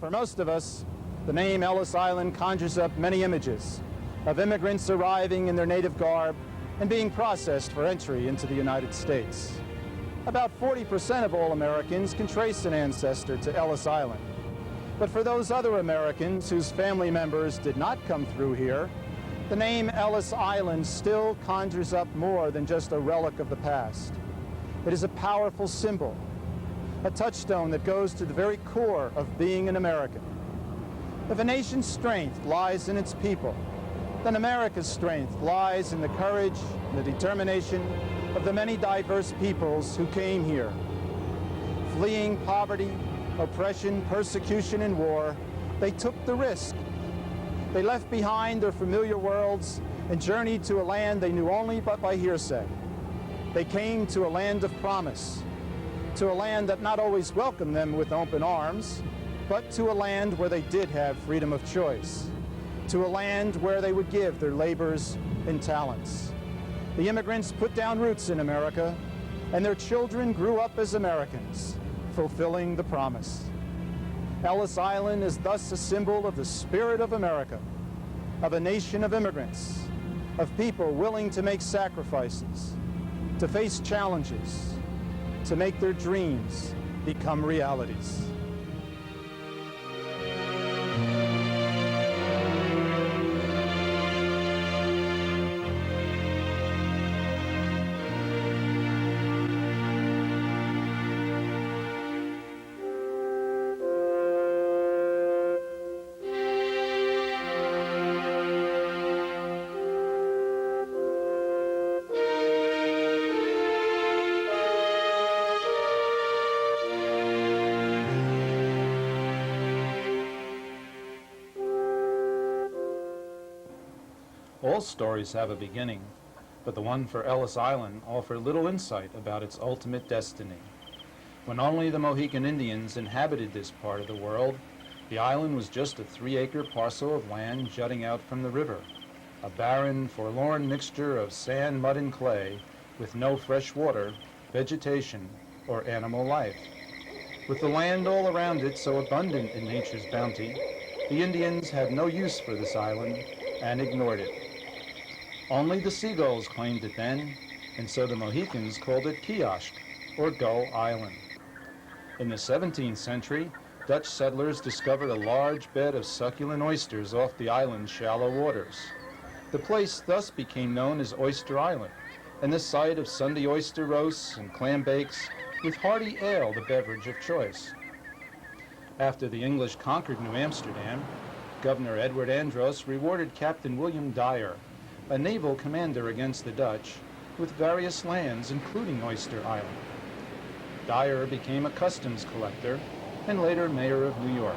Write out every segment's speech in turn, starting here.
For most of us, the name Ellis Island conjures up many images of immigrants arriving in their native garb and being processed for entry into the United States. About 40% of all Americans can trace an ancestor to Ellis Island. But for those other Americans whose family members did not come through here, the name Ellis Island still conjures up more than just a relic of the past. It is a powerful symbol, a touchstone that goes to the very core of being an American. If a nation's strength lies in its people, then America's strength lies in the courage and the determination of the many diverse peoples who came here. Fleeing poverty, oppression, persecution, and war, they took the risk. They left behind their familiar worlds and journeyed to a land they knew only but by hearsay. They came to a land of promise, to a land that not always welcomed them with open arms, but to a land where they did have freedom of choice, to a land where they would give their labors and talents. The immigrants put down roots in America, and their children grew up as Americans, fulfilling the promise. Ellis Island is thus a symbol of the spirit of America, of a nation of immigrants, of people willing to make sacrifices, to face challenges, to make their dreams become realities. All stories have a beginning, but the one for Ellis Island offered little insight about its ultimate destiny. When only the Mohican Indians inhabited this part of the world, the island was just a 3-acre parcel of land jutting out from the river, a barren, forlorn mixture of sand, mud, and clay, with no fresh water, vegetation, or animal life. With the land all around it so abundant in nature's bounty, the Indians had no use for this island and ignored it. Only the seagulls claimed it then, and so the Mohicans called it Kiosk, or Gull Island. In the 17th century, Dutch settlers discovered a large bed of succulent oysters off the island's shallow waters. The place thus became known as Oyster Island, and the site of Sunday oyster roasts and clam bakes, with hearty ale the beverage of choice. After the English conquered New Amsterdam, Governor Edward Andros rewarded Captain William Dyer, a naval commander against the Dutch, with various lands, including Oyster Island. Dyer became a customs collector and later mayor of New York.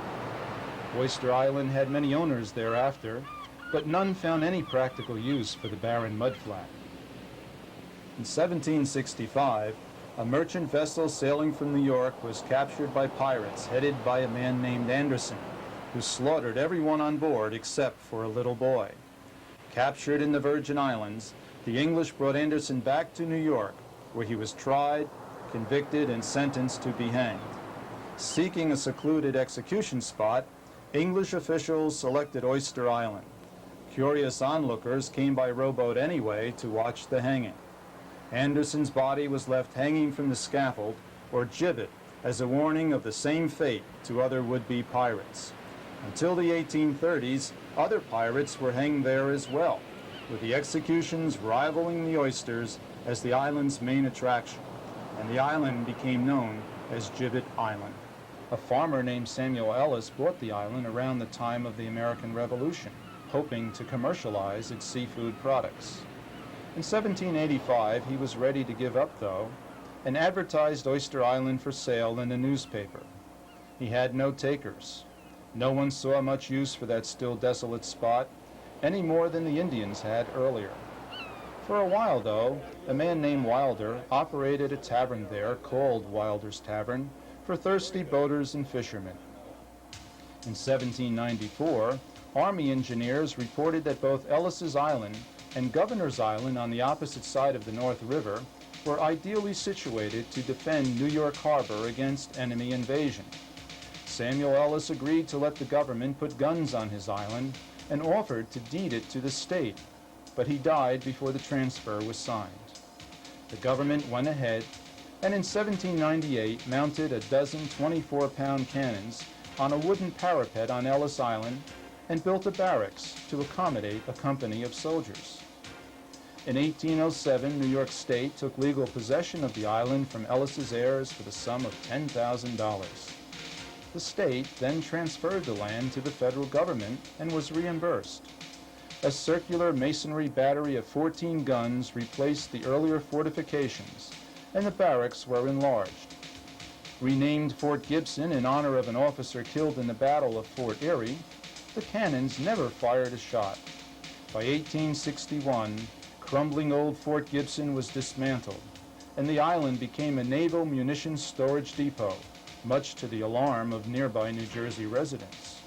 Oyster Island had many owners thereafter, but none found any practical use for the barren mudflat. In 1765, a merchant vessel sailing from New York was captured by pirates headed by a man named Anderson, who slaughtered everyone on board except for a little boy. Captured in the Virgin Islands, the English brought Anderson back to New York, where he was tried, convicted, and sentenced to be hanged. Seeking a secluded execution spot, English officials selected Oyster Island. Curious onlookers came by rowboat anyway to watch the hanging. Anderson's body was left hanging from the scaffold, or gibbet, as a warning of the same fate to other would-be pirates. Until the 1830s, other pirates were hanged there as well, with the executions rivaling the oysters as the island's main attraction, and the island became known as Gibbet Island. A farmer named Samuel Ellis bought the island around the time of the American Revolution, hoping to commercialize its seafood products. In 1785, he was ready to give up, though, and advertised Oyster Island for sale in a newspaper. He had no takers. No one saw much use for that still desolate spot, any more than the Indians had earlier. For a while, though, a man named Wilder operated a tavern there called Wilder's Tavern for thirsty boaters and fishermen. In 1794, Army engineers reported that both Ellis's Island and Governor's Island on the opposite side of the North River were ideally situated to defend New York Harbor against enemy invasion. Samuel Ellis agreed to let the government put guns on his island and offered to deed it to the state, but he died before the transfer was signed. The government went ahead and in 1798 mounted a dozen 24-pound cannons on a wooden parapet on Ellis Island and built a barracks to accommodate a company of soldiers. In 1807, New York State took legal possession of the island from Ellis's heirs for the sum of $10,000. The state then transferred the land to the federal government and was reimbursed. A circular masonry battery of 14 guns replaced the earlier fortifications, and the barracks were enlarged. Renamed Fort Gibson in honor of an officer killed in the Battle of Fort Erie, the cannons never fired a shot. By 1861, crumbling old Fort Gibson was dismantled, and the island became a naval munitions storage depot, much to the alarm of nearby New Jersey residents.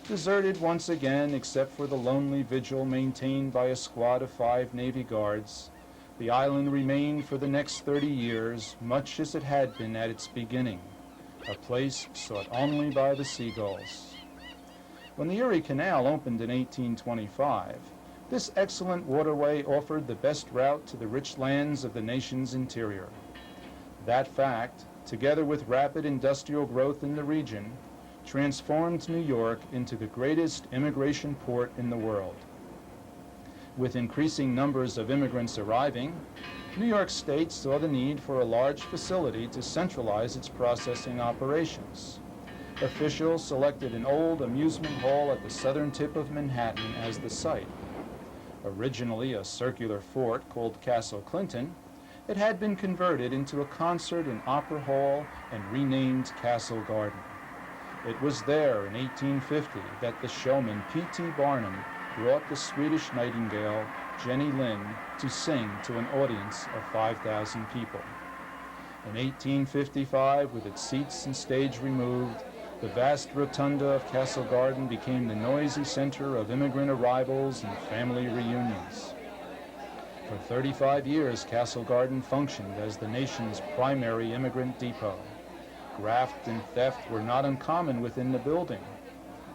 Deserted once again except for the lonely vigil maintained by a squad of 5 Navy guards, the island remained for the next 30 years much as it had been at its beginning, a place sought only by the seagulls. When the Erie Canal opened in 1825, this excellent waterway offered the best route to the rich lands of the nation's interior. That fact, together with rapid industrial growth in the region, transformed New York into the greatest immigration port in the world. With increasing numbers of immigrants arriving, New York State saw the need for a large facility to centralize its processing operations. Officials selected an old amusement hall at the southern tip of Manhattan as the site. Originally a circular fort called Castle Clinton, it had been converted into a concert and opera hall and renamed Castle Garden. It was there in 1850 that the showman P.T. Barnum brought the Swedish nightingale, Jenny Lind, to sing to an audience of 5,000 people. In 1855, with its seats and stage removed, the vast rotunda of Castle Garden became the noisy center of immigrant arrivals and family reunions. For 35 years, Castle Garden functioned as the nation's primary immigrant depot. Graft and theft were not uncommon within the building.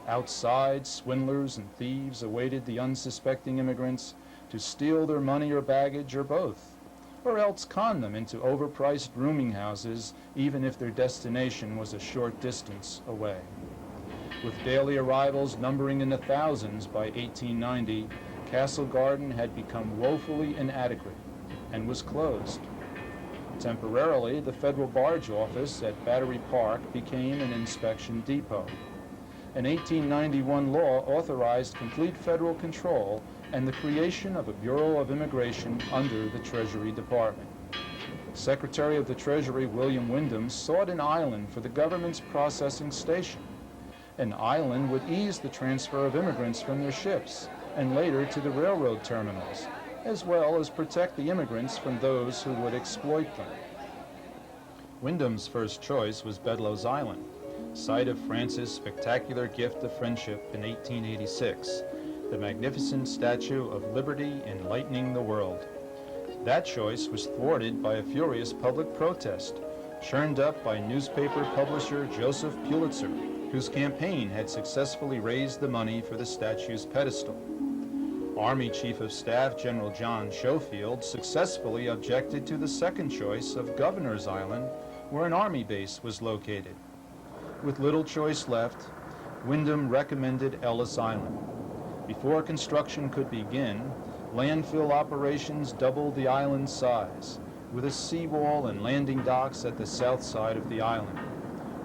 Outside, swindlers and thieves awaited the unsuspecting immigrants to steal their money or baggage or both, or else con them into overpriced rooming houses even if their destination was a short distance away. With daily arrivals numbering in the thousands by 1890, Castle Garden had become woefully inadequate and was closed. Temporarily, the federal barge office at Battery Park became an inspection depot. An 1891 law authorized complete federal control and the creation of a Bureau of Immigration under the Treasury Department. Secretary of the Treasury William Windom sought an island for the government's processing station. An island would ease the transfer of immigrants from their ships and later to the railroad terminals, as well as protect the immigrants from those who would exploit them. Windom's first choice was Bedloe's Island, site of France's spectacular gift of friendship in 1886, the magnificent Statue of Liberty enlightening the world. That choice was thwarted by a furious public protest, churned up by newspaper publisher Joseph Pulitzer, whose campaign had successfully raised the money for the statue's pedestal. Army Chief of Staff General John Schofield successfully objected to the second choice of Governor's Island, where an army base was located. With little choice left, Windom recommended Ellis Island. Before construction could begin, landfill operations doubled the island's size, with a seawall and landing docks at the south side of the island.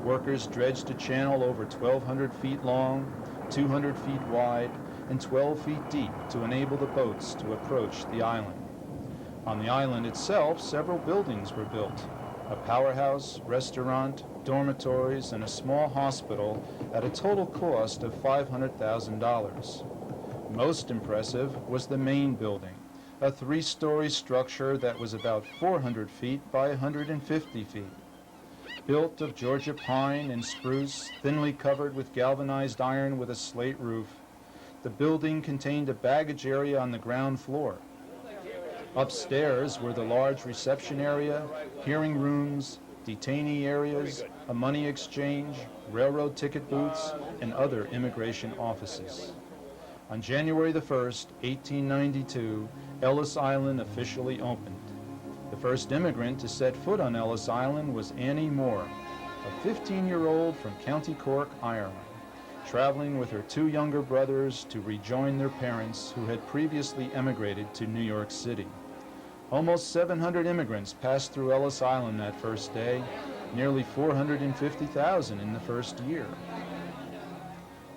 Workers dredged a channel over 1,200 feet long, 200 feet wide, and 12 feet deep to enable the boats to approach the island. On the island itself, several buildings were built: a powerhouse, restaurant, dormitories, and a small hospital at a total cost of $500,000. Most impressive was the main building, a 3-story structure that was about 400 feet by 150 feet. Built of Georgia pine and spruce, thinly covered with galvanized iron with a slate roof, the building contained a baggage area on the ground floor. Upstairs were the large reception area, hearing rooms, detainee areas, a money exchange, railroad ticket booths, and other immigration offices. On January the 1st, 1892, Ellis Island officially opened. The first immigrant to set foot on Ellis Island was Annie Moore, a 15-year-old from County Cork, Ireland, traveling with her two younger brothers to rejoin their parents who had previously emigrated to New York City. Almost 700 immigrants passed through Ellis Island that first day, nearly 450,000 in the first year.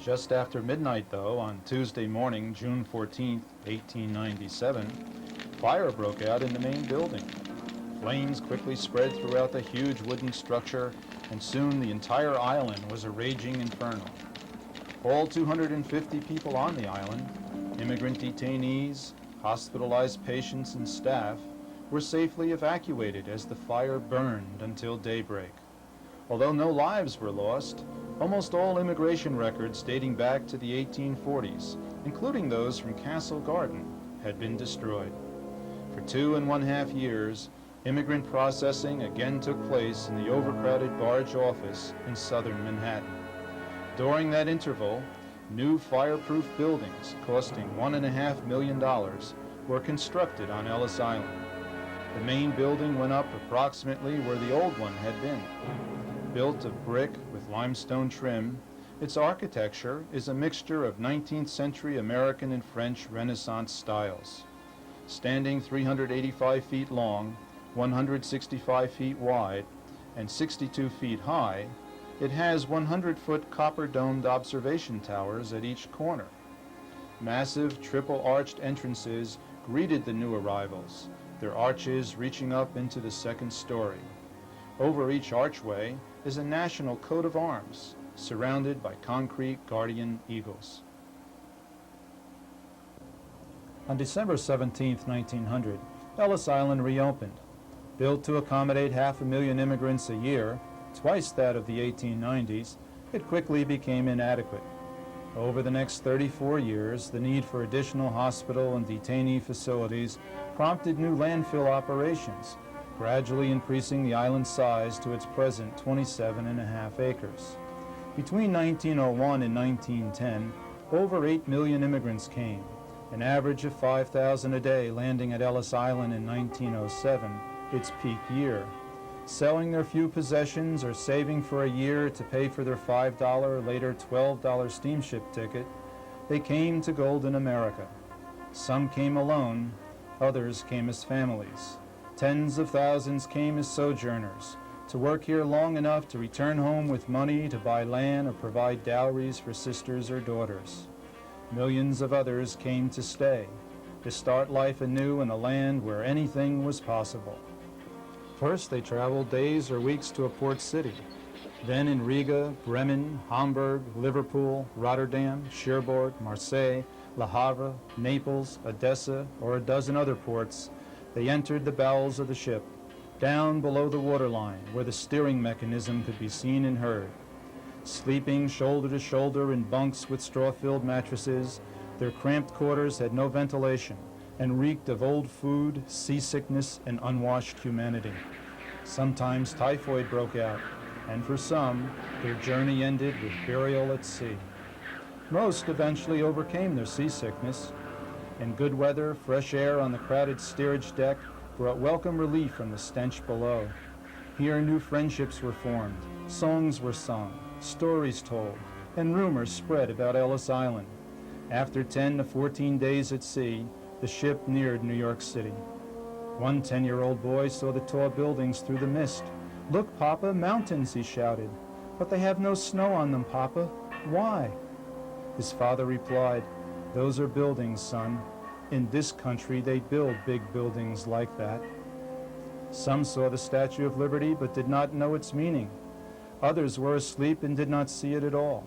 Just after midnight, though, on Tuesday morning, June 14, 1897, fire broke out in the main building. Flames quickly spread throughout the huge wooden structure, and soon the entire island was a raging inferno. All 250 people on the island, immigrant detainees, hospitalized patients, and staff, were safely evacuated as the fire burned until daybreak. Although no lives were lost, almost all immigration records dating back to the 1840s, including those from Castle Garden, had been destroyed. For 2.5 years, immigrant processing again took place in the overcrowded barge office in southern Manhattan. During that interval, new fireproof buildings costing $1.5 million were constructed on Ellis Island. The main building went up approximately where the old one had been. Built of brick with limestone trim, its architecture is a mixture of 19th century American and French Renaissance styles. Standing 385 feet long, 165 feet wide, and 62 feet high, it has 100-foot copper-domed observation towers at each corner. Massive triple-arched entrances greeted the new arrivals, their arches reaching up into the second story. Over each archway is a national coat of arms, surrounded by concrete guardian eagles. On December 17, 1900, Ellis Island reopened. Built to accommodate 500,000 immigrants a year, twice that of the 1890s, it quickly became inadequate. Over the next 34 years, the need for additional hospital and detainee facilities prompted new landfill operations, gradually increasing the island's size to its present 27.5 acres. Between 1901 and 1910, over 8 million immigrants came, an average of 5,000 a day landing at Ellis Island in 1907, its peak year. Selling their few possessions or saving for a year to pay for their $5, later $12 steamship ticket, they came to golden America. Some came alone, others came as families. Tens of thousands came as sojourners, to work here long enough to return home with money to buy land or provide dowries for sisters or daughters. Millions of others came to stay, to start life anew in a land where anything was possible. First, they traveled days or weeks to a port city. Then in Riga, Bremen, Hamburg, Liverpool, Rotterdam, Cherbourg, Marseille, Le Havre, Naples, Odessa, or a dozen other ports, they entered the bowels of the ship, down below the waterline where the steering mechanism could be seen and heard. Sleeping shoulder to shoulder in bunks with straw-filled mattresses, their cramped quarters had no ventilation and reeked of old food, seasickness, and unwashed humanity. Sometimes typhoid broke out, and for some, their journey ended with burial at sea. Most eventually overcame their seasickness. In good weather, fresh air on the crowded steerage deck brought welcome relief from the stench below. Here new friendships were formed, songs were sung, stories told, and rumors spread about Ellis Island. After 10 to 14 days at sea, the ship neared New York City. One 10-year-old boy saw the tall buildings through the mist. "Look, Papa, mountains," he shouted. "But they have no snow on them, Papa. Why?" His father replied, "Those are buildings, son. In this country, they build big buildings like that." Some saw the Statue of Liberty but did not know its meaning. Others were asleep and did not see it at all.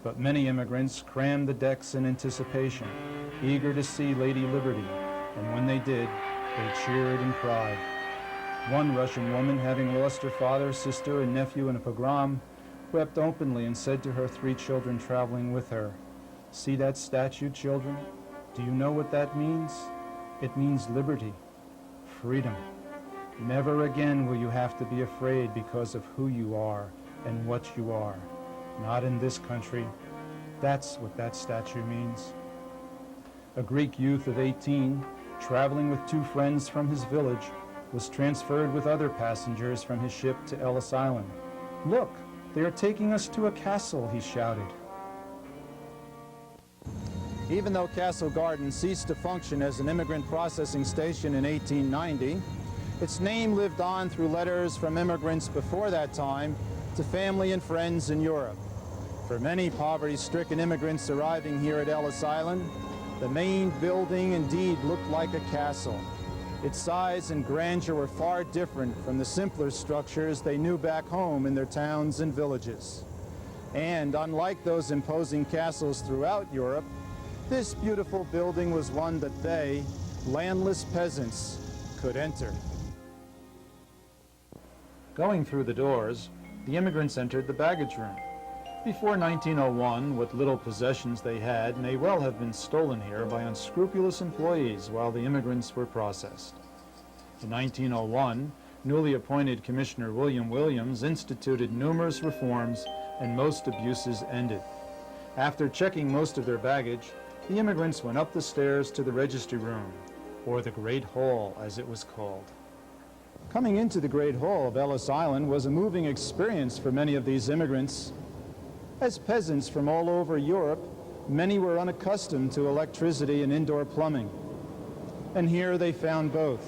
But many immigrants crammed the decks in anticipation, eager to see Lady Liberty, and when they did, they cheered and cried. One Russian woman, having lost her father, sister, and nephew in a pogrom, wept openly and said to her 3 children traveling with her, "See that statue, children? Do you know what that means? It means liberty, freedom." Never again will you have to be afraid because of who you are and what you are. Not in this country. That's what that statue means. A Greek youth of 18, traveling with 2 friends from his village, was transferred with other passengers from his ship to Ellis Island. "Look, they are taking us to a castle," he shouted. Even though Castle Garden ceased to function as an immigrant processing station in 1890, its name lived on through letters from immigrants before that time to family and friends in Europe. For many poverty-stricken immigrants arriving here at Ellis Island, the main building indeed looked like a castle. Its size and grandeur were far different from the simpler structures they knew back home in their towns and villages. And unlike those imposing castles throughout Europe, this beautiful building was one that they, landless peasants, could enter. Going through the doors, the immigrants entered the baggage room. Before 1901, what little possessions they had may well have been stolen here by unscrupulous employees while the immigrants were processed. In 1901, newly appointed Commissioner William Williams instituted numerous reforms and most abuses ended. After checking most of their baggage, the immigrants went up the stairs to the registry room, or the Great Hall as it was called. Coming into the Great Hall of Ellis Island was a moving experience for many of these immigrants. As peasants from all over Europe, many were unaccustomed to electricity and indoor plumbing. And here they found both.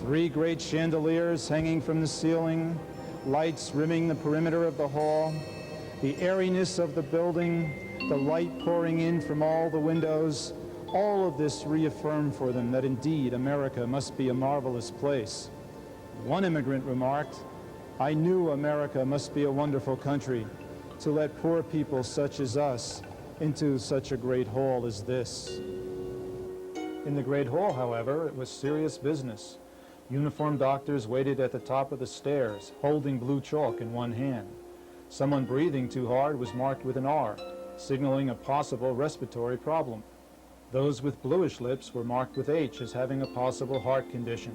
3 great chandeliers hanging from the ceiling, lights rimming the perimeter of the hall, the airiness of the building, the light pouring in from all the windows, all of this reaffirmed for them that indeed America must be a marvelous place. One immigrant remarked, "I knew America must be a wonderful country to let poor people such as us into such a great hall as this." In the Great Hall, however, it was serious business. Uniformed doctors waited at the top of the stairs, holding blue chalk in one hand. Someone breathing too hard was marked with an R, signaling a possible respiratory problem. Those with bluish lips were marked with H as having a possible heart condition.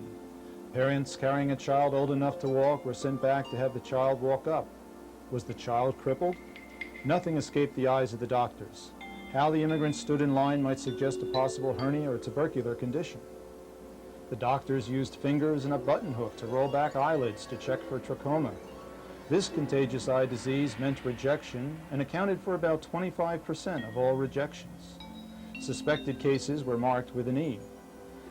Parents carrying a child old enough to walk were sent back to have the child walk up. Was the child crippled? Nothing escaped the eyes of the doctors. How the immigrants stood in line might suggest a possible hernia or tubercular condition. The doctors used fingers and a button hook to roll back eyelids to check for trachoma. This contagious eye disease meant rejection and accounted for about 25% of all rejections. Suspected cases were marked with an E.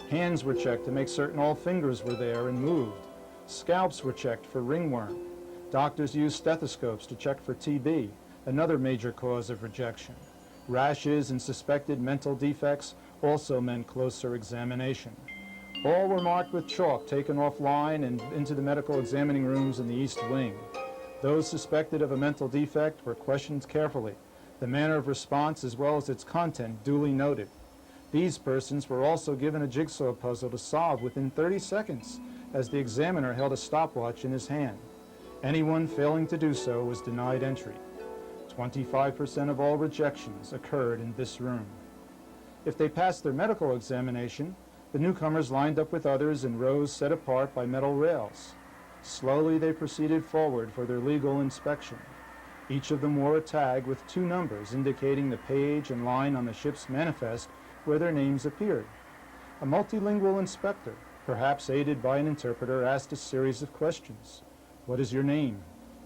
Hands were checked to make certain all fingers were there and moved. Scalps were checked for ringworm. Doctors used stethoscopes to check for TB, another major cause of rejection. Rashes and suspected mental defects also meant closer examination. All were marked with chalk taken offline and into the medical examining rooms in the East Wing. Those suspected of a mental defect were questioned carefully, the manner of response as well as its content duly noted. These persons were also given a jigsaw puzzle to solve within 30 seconds as the examiner held a stopwatch in his hand. Anyone failing to do so was denied entry. 25% of all rejections occurred in this room. If they passed their medical examination, the newcomers lined up with others in rows set apart by metal rails. Slowly they proceeded forward for their legal inspection. Each of them wore a tag with 2 numbers indicating the page and line on the ship's manifest where their names appeared. A multilingual inspector, perhaps aided by an interpreter, asked a series of questions. What is your name?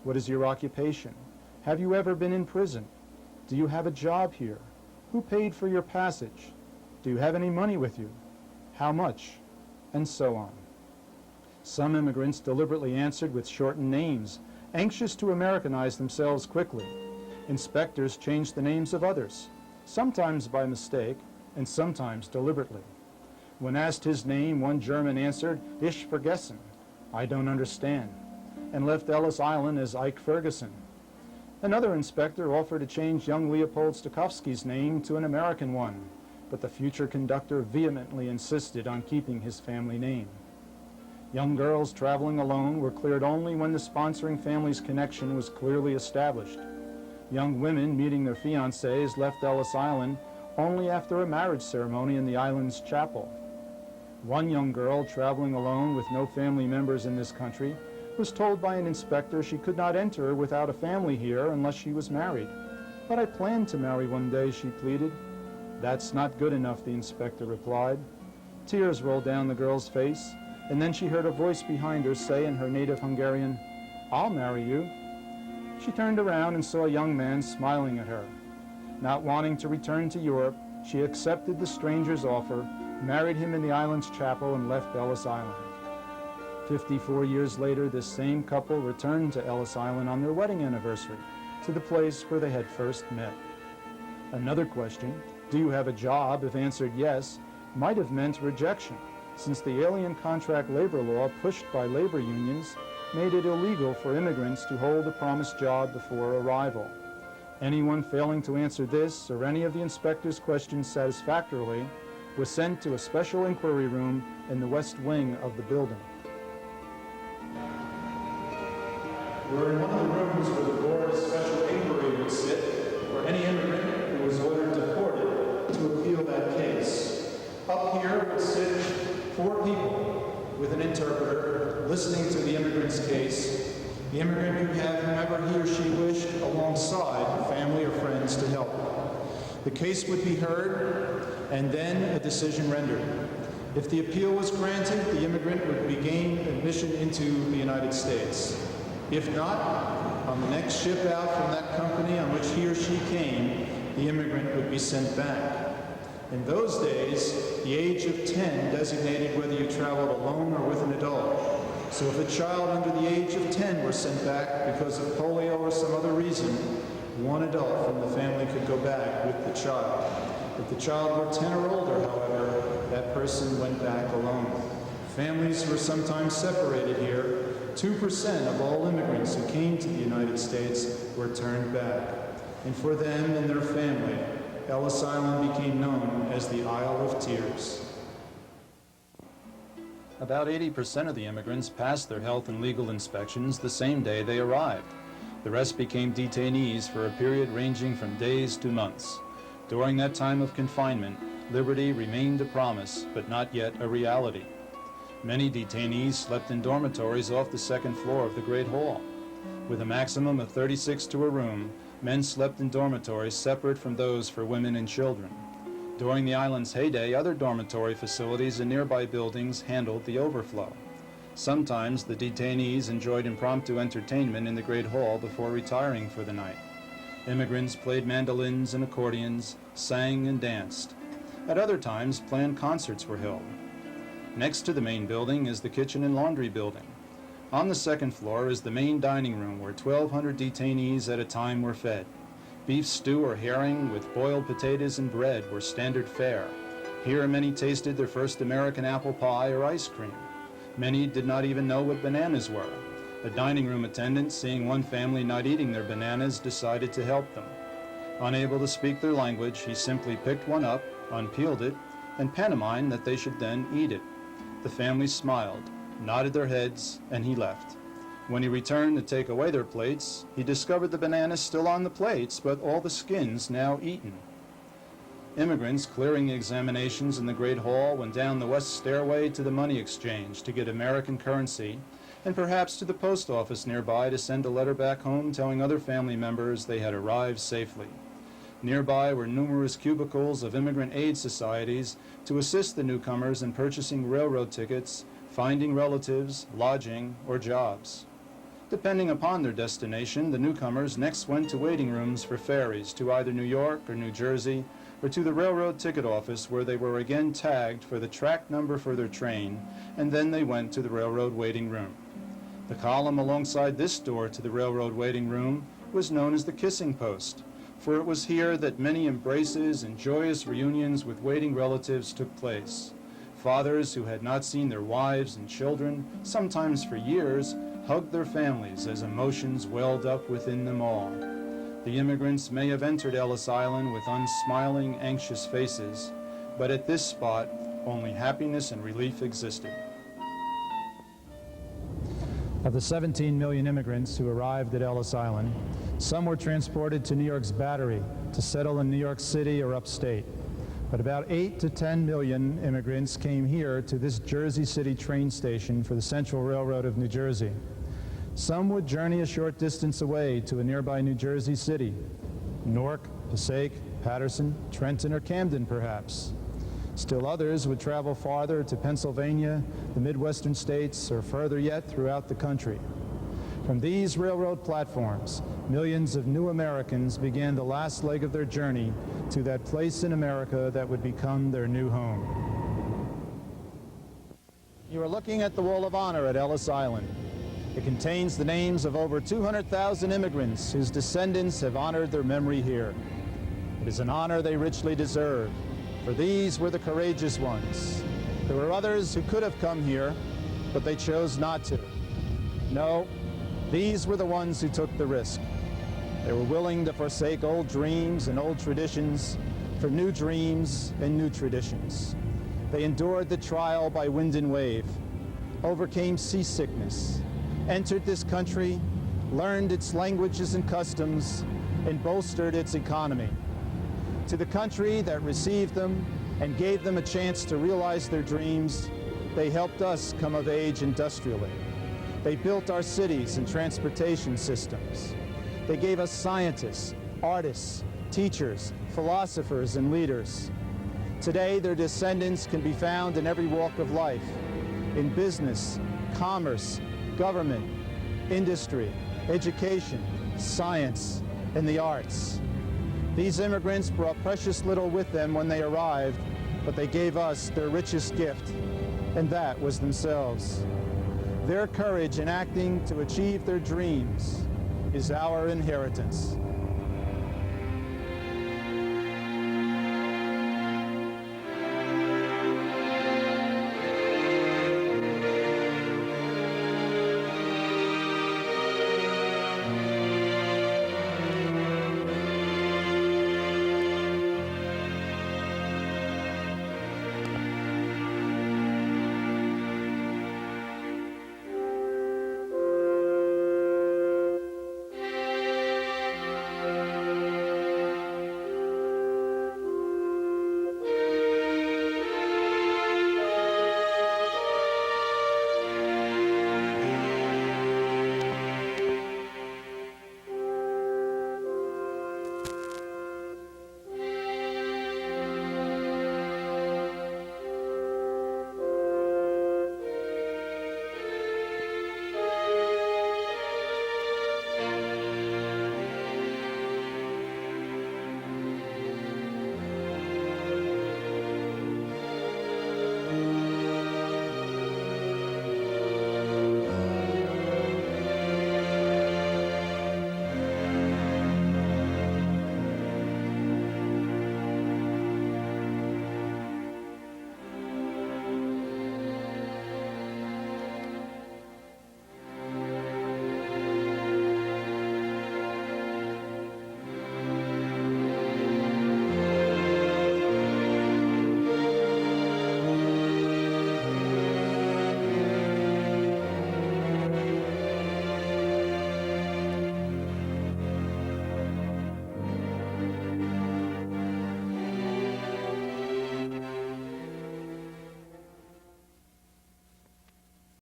What is your occupation? Have you ever been in prison? Do you have a job here? Who paid for your passage? Do you have any money with you? How much? And so on. Some immigrants deliberately answered with shortened names, anxious to Americanize themselves quickly. Inspectors changed the names of others, sometimes by mistake and sometimes deliberately. When asked his name, one German answered, "Ich vergessen," I don't understand, and left Ellis Island as Ike Ferguson. Another inspector offered to change young Leopold Stokowski's name to an American one, but the future conductor vehemently insisted on keeping his family name. Young girls traveling alone were cleared only when the sponsoring family's connection was clearly established. Young women meeting their fiancés left Ellis Island only after a marriage ceremony in the island's chapel. One young girl traveling alone with no family members in this country was told by an inspector she could not enter without a family here unless she was married. "But I plan to marry one day," she pleaded. "That's not good enough," the inspector replied. Tears rolled down the girl's face, and then she heard a voice behind her say in her native Hungarian, "I'll marry you." She turned around and saw a young man smiling at her. Not wanting to return to Europe, she accepted the stranger's offer, married him in the island's chapel, and left Ellis Island. 54 years later, this same couple returned to Ellis Island on their wedding anniversary, to the place where they had first met. Another question, "Do you have a job?" if answered yes, might have meant rejection, since the alien contract labor law pushed by labor unions made it illegal for immigrants to hold a promised job before arrival. Anyone failing to answer this or any of the inspector's questions satisfactorily was sent to a special inquiry room in the west wing of the building. We're in one of the rooms where the board's special inquiry would sit for any immigrant who was ordered deported to appeal that case. Up here would sit 4 people with an interpreter listening to the immigrant's case. The immigrant could have whomever he or she wished alongside, family or friends, to help. The case would be heard and then a decision rendered. If the appeal was granted, the immigrant would be gained admission into the United States. If not, on the next ship out from that company on which he or she came, the immigrant would be sent back. In those days, the age of 10 designated whether you traveled alone or with an adult. So if a child under the age of 10 were sent back because of polio or some other reason, one adult from the family could go back with the child. If the child were 10 or older, however, that person went back alone. Families were sometimes separated here. 2% of all immigrants who came to the United States were turned back. And for them and their family, Ellis Island became known as the Isle of Tears. About 80% of the immigrants passed their health and legal inspections the same day they arrived. The rest became detainees for a period ranging from days to months. During that time of confinement, liberty remained a promise, but not yet a reality. Many detainees slept in dormitories off the second floor of the Great Hall. With a maximum of 36 to a room, men slept in dormitories separate from those for women and children. During the island's heyday, other dormitory facilities in nearby buildings handled the overflow. Sometimes the detainees enjoyed impromptu entertainment in the Great Hall before retiring for the night. Immigrants played mandolins and accordions, sang and danced. At other times, planned concerts were held. Next to the main building is the kitchen and laundry building. On the second floor is the main dining room where 1,200 detainees at a time were fed. Beef stew or herring with boiled potatoes and bread were standard fare. Here many tasted their first American apple pie or ice cream. Many did not even know what bananas were. A dining room attendant, seeing one family not eating their bananas, decided to help them. Unable to speak their language, he simply picked one up, unpeeled it, and pantomimed that they should then eat it. The family smiled, nodded their heads, and he left. When he returned to take away their plates, he discovered the bananas still on the plates, but all the skins now eaten. Immigrants clearing the examinations in the Great Hall went down the west stairway to the money exchange to get American currency, and perhaps to the post office nearby to send a letter back home telling other family members they had arrived safely. Nearby were numerous cubicles of immigrant aid societies to assist the newcomers in purchasing railroad tickets, finding relatives, lodging, or jobs. Depending upon their destination, the newcomers next went to waiting rooms for ferries to either New York or New Jersey, or to the railroad ticket office where they were again tagged for the track number for their train, and then they went to the railroad waiting room. The column alongside this door to the railroad waiting room was known as the kissing post, for it was here that many embraces and joyous reunions with waiting relatives took place. Fathers who had not seen their wives and children, sometimes for years, hugged their families as emotions welled up within them all. The immigrants may have entered Ellis Island with unsmiling, anxious faces, but at this spot, only happiness and relief existed. Of the 17 million immigrants who arrived at Ellis Island, some were transported to New York's Battery to settle in New York City or upstate. But about 8 to 10 million immigrants came here to this Jersey City train station for the Central Railroad of New Jersey. Some would journey a short distance away to a nearby New Jersey city, Newark, Passaic, Paterson, Trenton, or Camden, perhaps. Still others would travel farther to Pennsylvania, the Midwestern states, or further yet throughout the country. From these railroad platforms, millions of new Americans began the last leg of their journey to that place in America that would become their new home. You are looking at the Wall of Honor at Ellis Island. It contains the names of over 200,000 immigrants whose descendants have honored their memory here. It is an honor they richly deserve, for these were the courageous ones. There were others who could have come here, but they chose not to. No, these were the ones who took the risk. They were willing to forsake old dreams and old traditions for new dreams and new traditions. They endured the trial by wind and wave, overcame seasickness, entered this country, learned its languages and customs, and bolstered its economy. To the country that received them and gave them a chance to realize their dreams, they helped us come of age industrially. They built our cities and transportation systems. They gave us scientists, artists, teachers, philosophers, and leaders. Today, their descendants can be found in every walk of life, in business, commerce, government, industry, education, science, and the arts. These immigrants brought precious little with them when they arrived, but they gave us their richest gift, and that was themselves. Their courage in acting to achieve their dreams is our inheritance.